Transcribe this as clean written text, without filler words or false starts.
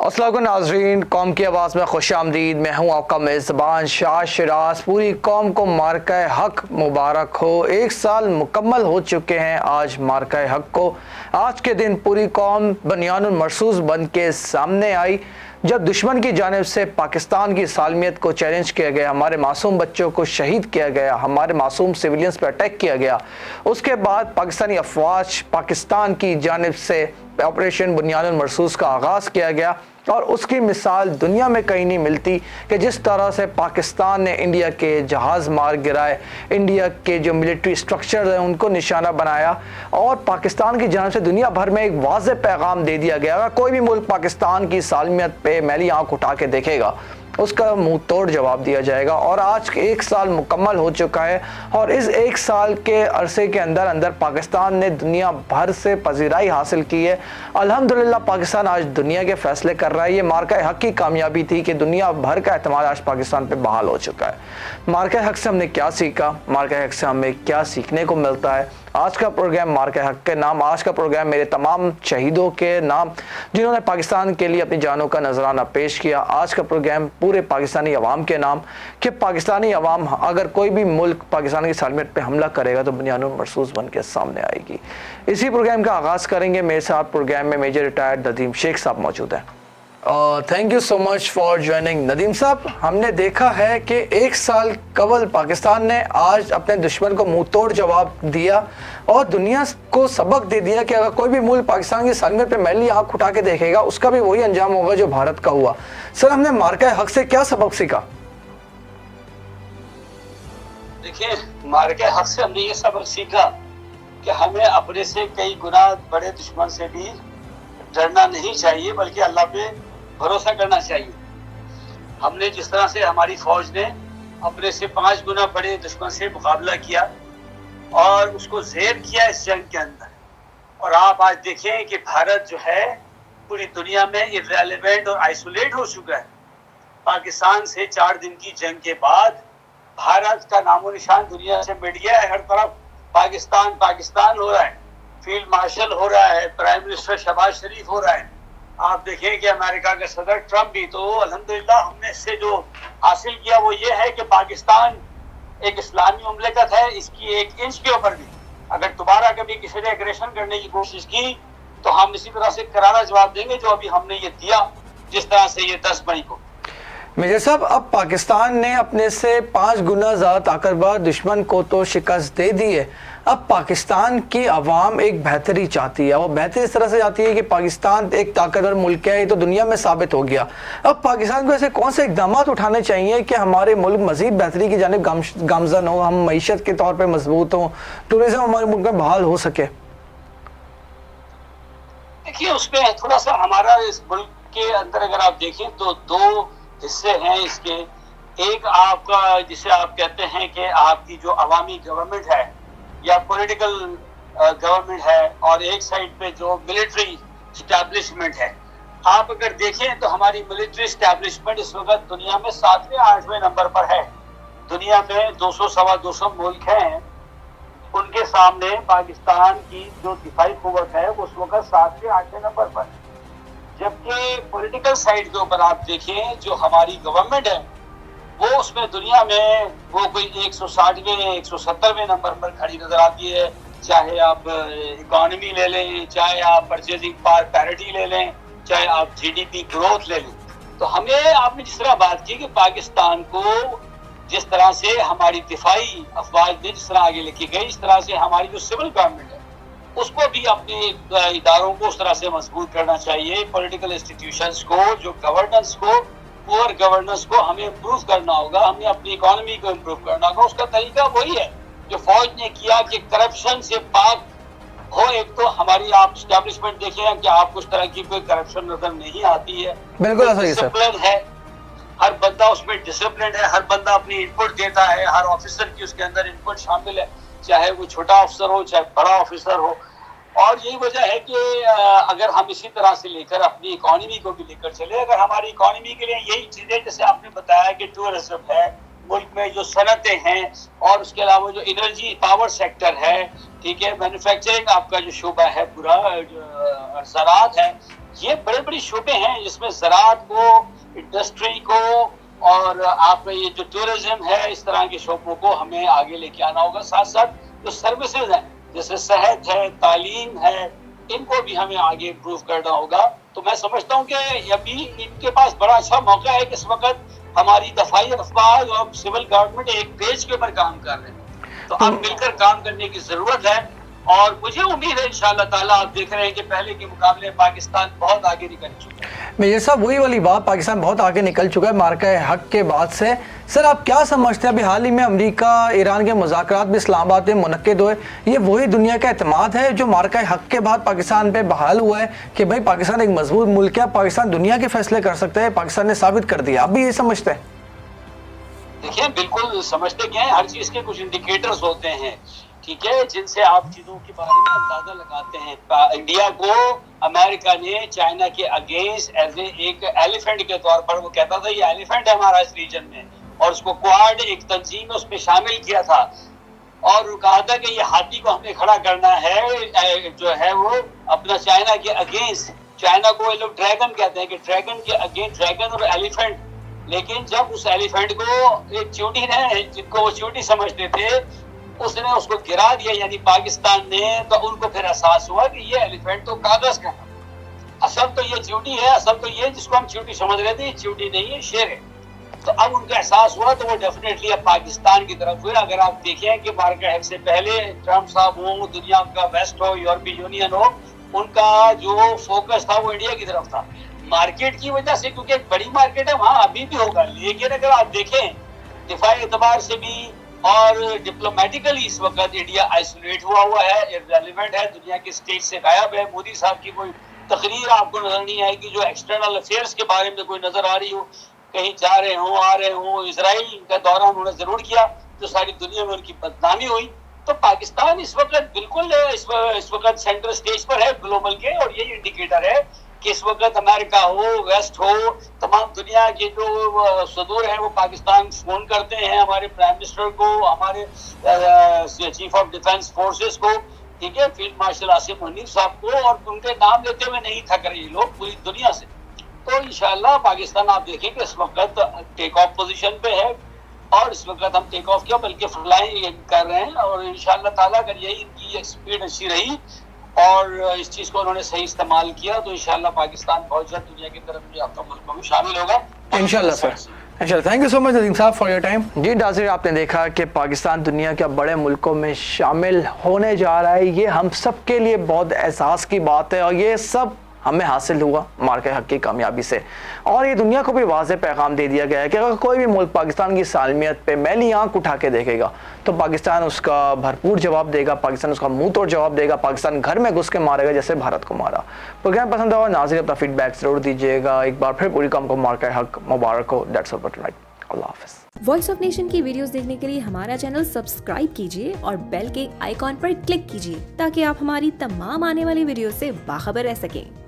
अस्सलाम वालेकुम नाज़रीन, कौम की आवाज़ में खुश आमदीद। मैं हूँ आपका मेज़बान शाह शिराज। पूरी कौम को मार्का हक मुबारक हो। 1 साल मुकम्मल हो चुके हैं आज मार्का हक को। आज के दिन पूरी कौम बनियानुल मरसूस बन के सामने आई जब दुश्मन की जानिब से पाकिस्तान की सालमियत को चैलेंज किया गया, हमारे मासूम बच्चों को शहीद किया गया, हमारे मासूम सिविलियंस पर अटैक किया गया। उसके बाद पाकिस्तानी अफवाज पाकिस्तान की जानिब से ऑपरेशन बुनियानुल मरसूस का आगाज़ किया गया और उसकी मिसाल दुनिया में कहीं नहीं मिलती कि जिस तरह से पाकिस्तान ने इंडिया के जहाज़ मार गिराए, इंडिया के जो मिलिट्री स्ट्रक्चर हैं उनको निशाना बनाया और पाकिस्तान की जानिब से दुनिया भर में एक वाज़ेह पैगाम दे दिया गया। अगर कोई भी मुल्क पाकिस्तान की सालमियत पे मैली आंख उठा के देखेगा उसका मुंह तोड़ जवाब दिया जाएगा। और आज 1 साल मुकम्मल हो चुका है और इस 1 साल के अरसे के अंदर अंदर पाकिस्तान ने दुनिया भर से पजीराई हासिल की है। अल्हम्दुलिल्लाह पाकिस्तान आज दुनिया के फैसले कर रहा है। ये मार्का हक की कामयाबी थी कि दुनिया भर का एतमाद आज पाकिस्तान पे बहाल हो चुका है। मार्का हक से हमने क्या सीखा, मार्का हक से हमें क्या सीखने को मिलता है, आज का प्रोग्राम मार्का हक के नाम। आज का प्रोग्राम मेरे तमाम शहीदों के नाम जिन्होंने पाकिस्तान के लिए अपनी जानों का नजराना पेश किया। आज का प्रोग्राम पूरे पाकिस्तानी अवाम के नाम कि पाकिस्तानी अवाम अगर कोई भी मुल्क पाकिस्तान की सालमियत पे हमला करेगा तो बुनियानुल मरसूस बन के सामने आएगी। इसी प्रोग्राम का आगाज़ करेंगे। मेरे साथ प्रोग्राम में मेजर रिटायर्ड नदीम शेख साहब मौजूद हैं। Thank you so much for joining. Nadeem साहब, हमने देखा है कि 1 साल कबल पाकिस्तान ने आज अपने दुश्मन को मुंह तोड़ जवाब दिया और दुनिया को सबक दे दिया कि अगर कोई भी मुल्क पाकिस्तान की सालमियत पे मैली आंख उठा के देखेगा उसका भी वही अंजाम होगा जो भारत का हुआ। सर, हमने मार्का हक से क्या सबक सीखा? देखिए, मार्का हक से हमने ये सबक सीखा कि हमें अपने से कई गुना बड़े दुश्मन से भी डरना नहीं चाहिए, बल्कि अल्लाह पे भरोसा करना चाहिए। हमने जिस तरह से हमारी फौज ने अपने से 5 गुना बड़े दुश्मन से मुकाबला किया और उसको ज़ेर किया इस जंग के अंदर, और आप आज देखें कि भारत जो है पूरी दुनिया में इर्रेलेवेंट और आइसोलेट हो चुका है। पाकिस्तान से 4 दिन की जंग के बाद भारत का नामो निशान दुनिया से मिट गया है। हर तरफ पाकिस्तान पाकिस्तान हो रहा है, फील्ड मार्शल हो रहा है, प्राइम मिनिस्टर शहबाज शरीफ हो रहा है। आप देखें कि अमेरिका के सदर ट्रंप भी। तो अल्हम्दुलिल्लाह हमने इससे जो हासिल किया वो ये है कि पाकिस्तान एक इस्लामी मुमलिकत है, इसकी 1 इंच के ऊपर भी अगर दोबारा कभी किसी ने एग्रेशन करने की कोशिश की तो हम इसी तरह से करारा जवाब देंगे जो अभी हमने ये दिया, जिस तरह से ये 10 मई को। मेजर साहब, अब पाकिस्तान ने अपने से 5 गुना ज़्यादा ताकतवर दुश्मन को तो शिकस्त दे दी है। अब पाकिस्तान की आवाम एक बेहतरी चाहती है। वो बेहतरी इस तरह से चाहती है कि पाकिस्तान एक ताकतवर मुल्क है, ये तो दुनिया में साबित हो गया। अब पाकिस्तान को ऐसे कौन से इकदाम उठाने चाहिए कि हमारे मुल्क मजीद बेहतरी की जानिब गामजन हो, हम मईशत के तौर पर मजबूत हों, टूरिज्म हमारे मुल्क में बहाल हो सके? देखिए, उसमें थोड़ा सा हमारा इस मुल्क के अंदर अगर आप देखें तो 2 हिस्से हैं इसके। एक आपका जिसे आप कहते हैं कि आपकी जो अवामी गवर्नमेंट है या पॉलिटिकल गवर्नमेंट है, और एक साइड पे जो मिलिट्री स्टैब्लिशमेंट है। आप अगर देखें तो हमारी मिलिट्री स्टैब्लिशमेंट इस वक्त दुनिया में 7वें 8वें नंबर पर है। दुनिया में 200 सवा 200 मुल्क हैं, उनके सामने पाकिस्तान की जो दिफाई कुव्वत है वो उस वक्त 7वें 8वें नंबर पर। जबकि पॉलिटिकल साइड के ऊपर आप देखें जो हमारी गवर्नमेंट है वो उसमें दुनिया में वो कोई 160वें 170वें नंबर पर खड़ी नजर आती है। चाहे आप इकोनॉमी ले लें, चाहे आप परचेजिंग पावर पैरिटी ले लें, चाहे आप जीडीपी ग्रोथ ले लें। तो हमें आपने जिस तरह बात की कि पाकिस्तान को जिस तरह से हमारी दिफाई अफवाज ने जिस तरह आगे लेके गई, इस तरह से हमारी जो सिविल गवर्नमेंट है उसको भी अपने इदारों को उस तरह से मजबूत करना चाहिए। पॉलिटिकल इंस्टीट्यूशंस को, जो गवर्नेंस को, पुअर गवर्नेंस को हमें इम्प्रूव करना होगा, हमें अपनी इकोनॉमी को इम्प्रूव करना होगा। उसका तरीका वही है जो फौज ने किया कि करप्शन से पाक हो। एक तो हमारी आप स्टैब्लिशमेंट देखें कि आपको उस तरह की कोई करप्शन नजर नहीं आती है। बिल्कुल डिसिप्लिन है, हर बंदा उसमें डिसिप्लिन है, हर बंदा अपनी इनपुट देता है, हर ऑफिसर की उसके अंदर इनपुट शामिल है, चाहे वो छोटा ऑफिसर हो चाहे बड़ा ऑफिसर हो। और यही वजह है कि अगर हम इसी तरह से लेकर अपनी इकोनॉमी को भी लेकर चले, अगर हमारी इकोनॉमी के लिए यही चीजें जैसे आपने बताया कि टूरिज्म है, मुल्क में जो सनतें हैं, और उसके अलावा जो एनर्जी पावर सेक्टर है, ठीक है, मैन्युफैक्चरिंग आपका जो शोबा है, पूरा ज़राअत है, یہ بڑے بڑے شعبے ہیں جس میں زراعت کو، انڈسٹری کو اور آپ کا یہ جو ٹورزم ہے، اس طرح کے شعبوں کو ہمیں آگے لے کے آنا ہوگا. ساتھ ساتھ جو سروسز ہیں جیسے صحت ہے، تعلیم ہے، ان کو بھی ہمیں آگے امپروو کرنا ہوگا. تو میں سمجھتا ہوں کہ ابھی ان کے پاس بڑا اچھا موقع ہے کہ اس وقت ہماری دفاعی افواج اور سول گورنمنٹ ایک پیج کے اوپر کام کر رہے ہیں. تو اب مل کر کام کرنے کی ضرورت ہے اور مجھے امید ہے انشاءاللہ تعالیٰ آپ دیکھ رہے ہیں کہ پہلے کے مقابلے پاکستان بہت آگے نکل چکا ہے. میجر صاحب وہی والی بات، پاکستان بہت آگے نکل چکا ہے مارکہ حق کے بعد سے. سر آپ کیا سمجھتے ہیں ابھی حال ہی میں امریکہ ایران کے مذاکرات بھی اسلام آباد میں منعقد ہوئے، یہ وہی دنیا کا اعتماد ہے جو مارکہ حق کے بعد پاکستان پہ بحال ہوا ہے کہ بھائی پاکستان ایک مضبوط ملک ہے، پاکستان دنیا کے فیصلے کر سکتا ہے، پاکستان نے ثابت کر دیا. آپ بھی یہ سمجھتے ہیں؟ دیکھیں بالکل سمجھتے کیا ہیں، ہر چیز کے کچھ انڈیکیٹرز ہوتے ہیں، ٹھیک ہے، جن سے آپ چیزوں کے بارے میں اندازہ لگاتے ہیں. انڈیا کو امریکہ نے چائنا کے اگینسٹ ایز ایک ایلیفینٹ کے طور پر، وہ کہتا تھا یہ ایلیفینٹ ہے ہمارا اس ریجن میں، اور اس کو کوارڈ ایک تنظیم اس میں شامل کیا تھا اور کہا تھا کہ یہ ہاتھی کو ہمیں کھڑا کرنا ہے جو ہے وہ اپنا چائنا کے اگینسٹ. چائنا کو یہ لوگ ڈریگن کہتے ہیں کہ ڈریگن کے اگینسٹ، ڈریگن اور ایلیفینٹ. لیکن جب اس ایلیفینٹ کو ایک چیونٹی نے، جن کو وہ چیونٹی سمجھتے تھے، اس نے اس کو گرا دیا یعنی پاکستان نے، تو ان کو پھر احساس ہوا کہ یہ ایلیفینٹ تو کاغذ کا ہے، اصل تو یہ چیونٹی ہے، اصل تو یہ جس کو ہم چیونٹی سمجھ رہے تھے یہ چیونٹی نہیں ہے، شیر ہے. تو اب ان کا احساس ہوا تو وہ ڈیفینیٹلی اب پاکستان کی طرف ہوئے. اگر آپ دیکھیں کہ مارکہ حق سے پہلے ٹرمپ صاحب ہوں، دنیا کا ویسٹ ہو، یورپی یونین ہو، ان کا جو فوکس تھا وہ انڈیا کی طرف تھا. مارکیٹ کی وجہ سے، کیونکہ ایک بڑی مارکیٹ ہے وہاں ابھی بھی ہوگا، لیکن اگر آپ دیکھیں دفاعی اعتبار سے بھی اور ڈپلومیٹیکلی اس وقت انڈیا آئسولیٹ ہوا ہے، ارریلیونٹ ہے، دنیا کے اسٹیج سے غائب ہے. مودی صاحب کی کوئی تقریر آپ کو نظر نہیں آئے گی جو ایکسٹرنل افیئرس کے بارے میں کوئی نظر آ رہی ہو، کہیں جا رہے ہوں، آ رہے ہوں. اسرائیل کا دورہ انہوں نے ضرور کیا جو ساری دنیا میں ان کی بدنامی ہوئی. تو پاکستان اس وقت بالکل اس وقت سینٹر سٹیج پر ہے گلوبل کے، اور یہی انڈیکیٹر ہے کہ اس وقت امریکہ ہو، ویسٹ ہو، تمام دنیا کے جو صدور ہیں وہ پاکستان فون کرتے ہیں ہمارے پرائم منسٹر کو، ہمارے چیف آف ڈیفنس فورسز کو، ٹھیک ہے، فیلڈ مارشل آصف منیف صاحب کو، اور ان کے نام لیتے ہوئے نہیں تھک رہے یہ لوگ پوری دنیا سے. تو انشاءاللہ پاکستان آپ دیکھیں کہ اس وقت ٹیک آف پوزیشن پہ ہے، اور اس وقت ہم ٹیک آف کیا بلکہ فلائنگ کر رہے ہیں. اور انشاءاللہ تعالیٰ اگر یہی ان کی اسپیڈ اچھی رہی اور اس چیز کو انہوں نے صحیح استعمال کیا تو انشاءاللہ پاکستان بہت جلد دنیا کی طرف جو آپ کا ملک میں شامل ہوگا انشاءاللہ سر. انشاءاللہ. تھینک یو سو مچ عظیم صاحب فار یور ٹائم. جی ناظرین، آپ نے دیکھا کہ پاکستان دنیا کے بڑے ملکوں میں شامل ہونے جا رہا ہے. یہ ہم سب کے لیے بہت احساس کی بات ہے، اور یہ سب ہمیں حاصل ہوا مارکہ حق کی کامیابی سے. اور یہ دنیا کو بھی واضح پیغام دے دیا گیا ہے کہ اگر کوئی بھی ملک پاکستان کی سالمیت پہ میلی آنکھ اٹھا کے دیکھے گا تو پاکستان اس کا بھرپور جواب دے گا، پاکستان اس کا منہ توڑ جواب دے گا، پاکستان گھر میں گھس کے مارے گا جیسے بھارت کو مارا. پروگرام پسند ہوا ناظرین اپنا فیڈ بیک ضرور دیجیے گا. ایک بار پھر پوری قوم کو مارکہ حق مبارک ہو. That's all for tonight. اللہ حافظ. وائس آف نیشن کی ویڈیوز دیکھنے کے لیے ہمارا چینل سبسکرائب کیجیے اور بیل کے آئیکن پر کلک کیجیے تاکہ آپ ہماری تمام آنے والی ویڈیوز سے باخبر رہ سکیں.